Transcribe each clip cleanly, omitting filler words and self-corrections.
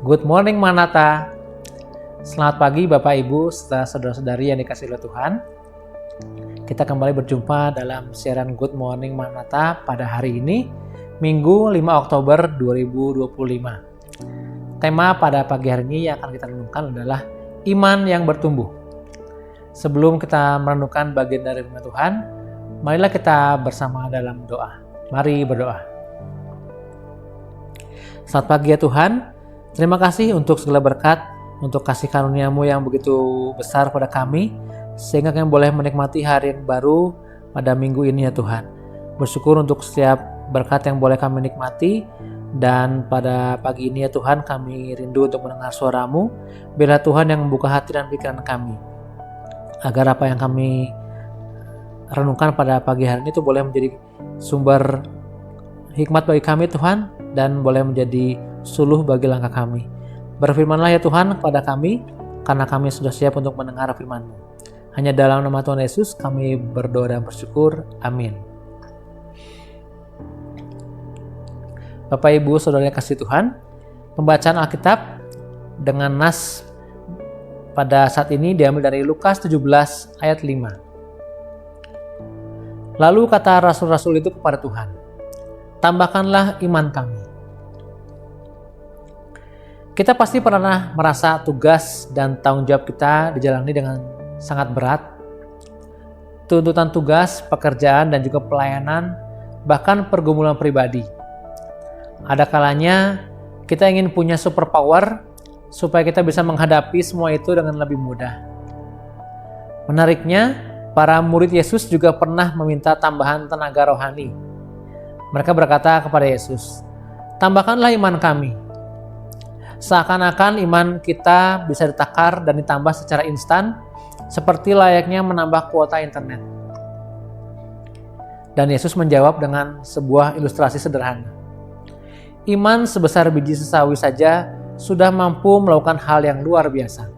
Good morning Manata. Selamat pagi Bapak Ibu serta saudara-saudari yang dikasihi oleh Tuhan. Kita kembali berjumpa dalam siaran Good Morning Manata pada hari ini, Minggu 5 Oktober 2025. Tema pada pagi hari ini yang akan kita renungkan adalah iman yang bertumbuh. Sebelum kita merenungkan bagian dari firman Tuhan, marilah kita bersama dalam doa. Mari berdoa. Selamat pagi ya Tuhan. Terima kasih untuk segala berkat, untuk kasih karunia-Mu yang begitu besar pada kami, sehingga kami boleh menikmati hari yang baru pada minggu ini ya Tuhan. Bersyukur untuk setiap berkat yang boleh kami nikmati, dan pada pagi ini ya Tuhan kami rindu untuk mendengar suara-Mu. Biarlah Tuhan yang membuka hati dan pikiran kami, agar apa yang kami renungkan pada pagi hari ini itu boleh menjadi sumber hikmat bagi kami Tuhan, dan boleh menjadi suluh bagi langkah kami. Berfirmanlah ya Tuhan kepada kami, karena kami sudah siap untuk mendengar firman-Mu. Hanya dalam nama Tuhan Yesus kami berdoa dan bersyukur. Amin. Bapak Ibu Saudara yang kasih Tuhan, pembacaan Alkitab dengan nas pada saat ini diambil dari Lukas 17 ayat 5. Lalu kata rasul-rasul itu kepada Tuhan, tambahkanlah iman kami. Kita pasti pernah merasa tugas dan tanggung jawab kita dijalani dengan sangat berat. Tuntutan tugas, pekerjaan, dan juga pelayanan, bahkan pergumulan pribadi. Ada kalanya kita ingin punya superpower supaya kita bisa menghadapi semua itu dengan lebih mudah. Menariknya, para murid Yesus juga pernah meminta tambahan tenaga rohani. Mereka berkata kepada Yesus, tambahkanlah iman kami. Seakan-akan iman kita bisa ditakar dan ditambah secara instan, seperti layaknya menambah kuota internet. Dan Yesus menjawab dengan sebuah ilustrasi sederhana. Iman sebesar biji sesawi saja sudah mampu melakukan hal yang luar biasa.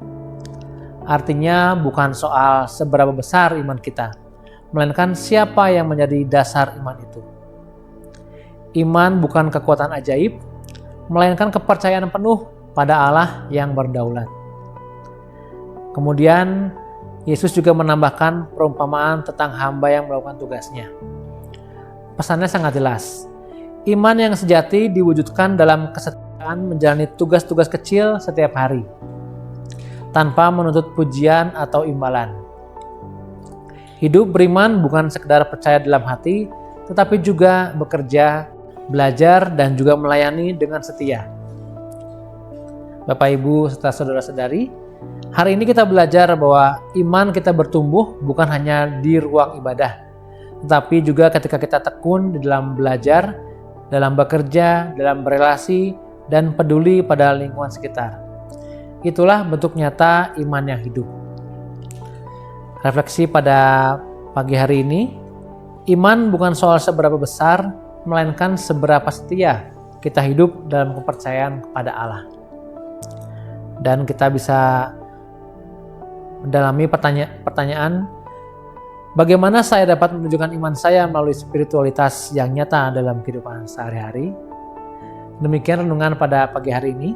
Artinya bukan soal seberapa besar iman kita, melainkan siapa yang menjadi dasar iman itu. Iman bukan kekuatan ajaib, melainkan kepercayaan penuh pada Allah yang berdaulat. Kemudian Yesus juga menambahkan perumpamaan tentang hamba yang melakukan tugasnya. Pesannya sangat jelas. Iman yang sejati diwujudkan dalam kesetiaan menjalani tugas-tugas kecil setiap hari, tanpa menuntut pujian atau imbalan. Hidup beriman bukan sekedar percaya dalam hati, tetapi juga bekerja, belajar, dan juga melayani dengan setia. Bapak Ibu serta saudara-saudari, hari ini kita belajar bahwa iman kita bertumbuh bukan hanya di ruang ibadah, tetapi juga ketika kita tekun di dalam belajar, dalam bekerja, dalam berelasi, dan peduli pada lingkungan sekitar. Itulah bentuk nyata iman yang hidup. Refleksi pada pagi hari ini, iman bukan soal seberapa besar, melainkan seberapa setia kita hidup dalam kepercayaan kepada Allah. Dan kita bisa mendalami pertanyaan, bagaimana saya dapat menunjukkan iman saya melalui spiritualitas yang nyata dalam kehidupan sehari-hari? Demikian renungan pada pagi hari ini.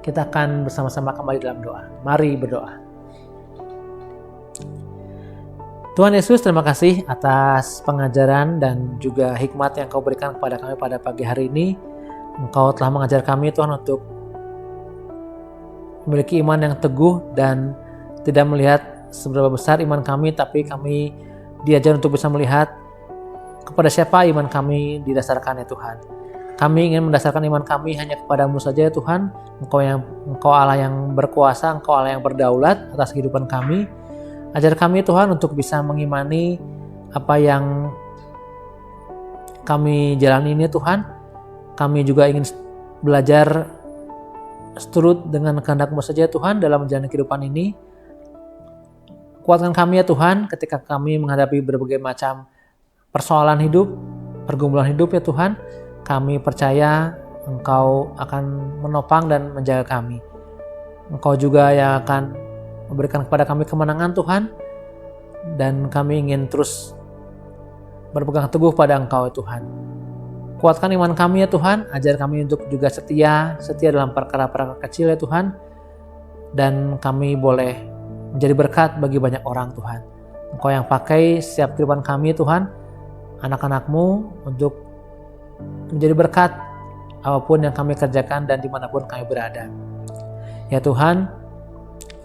Kita akan bersama-sama kembali dalam doa. Mari berdoa. Tuhan Yesus, terima kasih atas pengajaran dan juga hikmat yang Kau berikan kepada kami pada pagi hari ini. Engkau telah mengajar kami Tuhan untuk memiliki iman yang teguh dan tidak melihat seberapa besar iman kami, tapi kami diajar untuk bisa melihat kepada siapa iman kami didasarkan ya Tuhan. Kami ingin mendasarkan iman kami hanya kepada-Mu saja ya Tuhan. Engkau Allah yang berkuasa, Engkau Allah yang berdaulat atas kehidupan kami. Ajar kami Tuhan untuk bisa mengimani apa yang kami jalani ini Tuhan. Kami juga ingin belajar seturut dengan kehendak-Mu saja Tuhan dalam menjalani kehidupan ini. Kuatkan kami ya Tuhan ketika kami menghadapi berbagai macam persoalan hidup, pergumulan hidup ya Tuhan. Kami percaya Engkau akan menopang dan menjaga kami. Engkau juga yang akan memberikan kepada kami kemenangan Tuhan. Dan kami ingin terus berpegang teguh pada Engkau ya Tuhan. Kuatkan iman kami ya Tuhan, ajar kami untuk juga setia dalam perkara-perkara kecil ya Tuhan, dan kami boleh menjadi berkat bagi banyak orang Tuhan. Engkau yang pakai setiap kehidupan kami Tuhan, anak-anak-Mu, untuk menjadi berkat apapun yang kami kerjakan dan dimanapun kami berada. Ya Tuhan,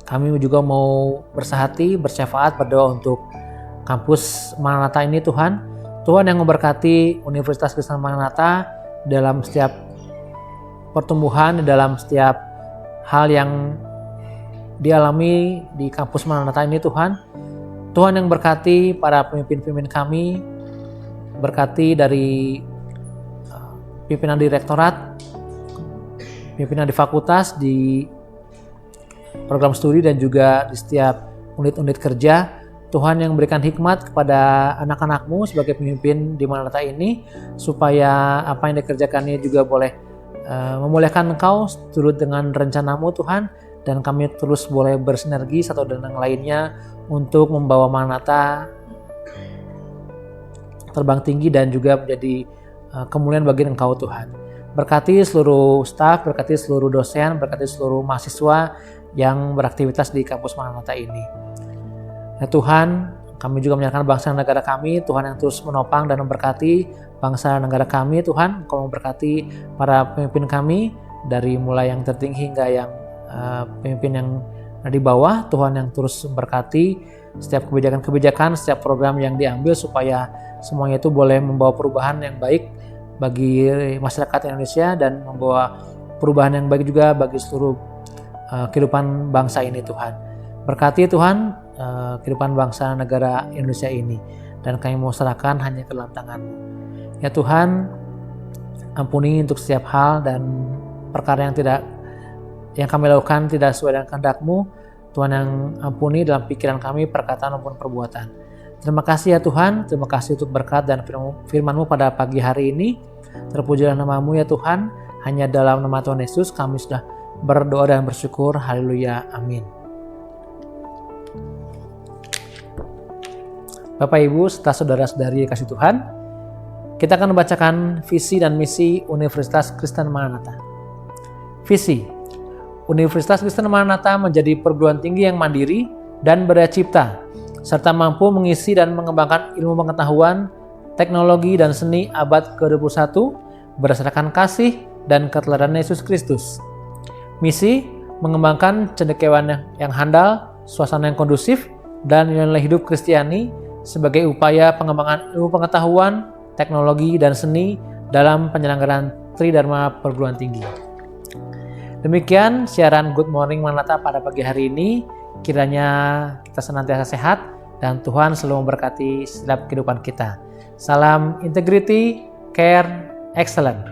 kami juga mau bersahati, bersyafaat, berdoa untuk kampus Maranatha ini Tuhan. Tuhan yang memberkati Universitas Kristen Maranatha dalam setiap pertumbuhan, dalam setiap hal yang dialami di kampus Maranatha ini Tuhan. Tuhan yang berkati para pemimpin-pemimpin kami, berkati dari pimpinan direktorat, pimpinan di fakultas, di program studi, dan juga di setiap unit-unit kerja. Tuhan yang memberikan hikmat kepada anak-anak-Mu sebagai pemimpin di Maranatha ini, supaya apa yang dikerjakannya juga boleh memuliakan Engkau turut dengan rencana-Mu Tuhan, dan kami terus boleh bersinergi satu dengan lainnya untuk membawa Maranatha terbang tinggi dan juga menjadi kemuliaan bagi Engkau Tuhan. Berkati seluruh staf, berkati seluruh dosen, berkati seluruh mahasiswa yang beraktivitas di kampus Maranatha ini. Ya Tuhan, kami juga menyerahkan bangsa dan negara kami, Tuhan yang terus menopang dan memberkati bangsa dan negara kami Tuhan. Engkau memberkati para pemimpin kami, dari mulai yang tertinggi hingga yang pemimpin yang di bawah. Tuhan yang terus memberkati setiap kebijakan-kebijakan, setiap program yang diambil, supaya semuanya itu boleh membawa perubahan yang baik bagi masyarakat Indonesia dan membawa perubahan yang baik juga bagi seluruh kehidupan bangsa ini Tuhan. Berkati Tuhan kehidupan bangsa negara Indonesia ini, dan kami mau serahkan hanya ke dalam tangan-Mu. Ya Tuhan, ampuni untuk setiap hal dan perkara yang kami lakukan tidak sesuai dengan kehendak-Mu. Tuhan yang ampuni dalam pikiran kami, perkataan maupun perbuatan. Terima kasih ya Tuhan, terima kasih untuk berkat dan firman-Mu pada pagi hari ini. Terpujilah nama-Mu ya Tuhan, hanya dalam nama Tuhan Yesus kami sudah berdoa dan bersyukur. Haleluya, amin. Bapak Ibu serta saudara-saudari kasih Tuhan, kita akan membacakan visi dan misi Universitas Kristen Maranatha. Visi: Universitas Kristen Maranatha menjadi perguruan tinggi yang mandiri dan berdaya cipta, serta mampu mengisi dan mengembangkan ilmu pengetahuan, teknologi, dan seni abad ke-21 berdasarkan kasih dan keteladanan Yesus Kristus. Misi: mengembangkan cendekiawan yang handal, suasana yang kondusif, dan nilai hidup Kristiani sebagai upaya pengembangan ilmu pengetahuan, teknologi, dan seni dalam penyelenggaraan Tridharma Perguruan Tinggi. Demikian siaran Good Morning Maranatha pada pagi hari ini. Kiranya kita senantiasa sehat dan Tuhan selalu memberkati setiap kehidupan kita. Salam integrity, care, excellent.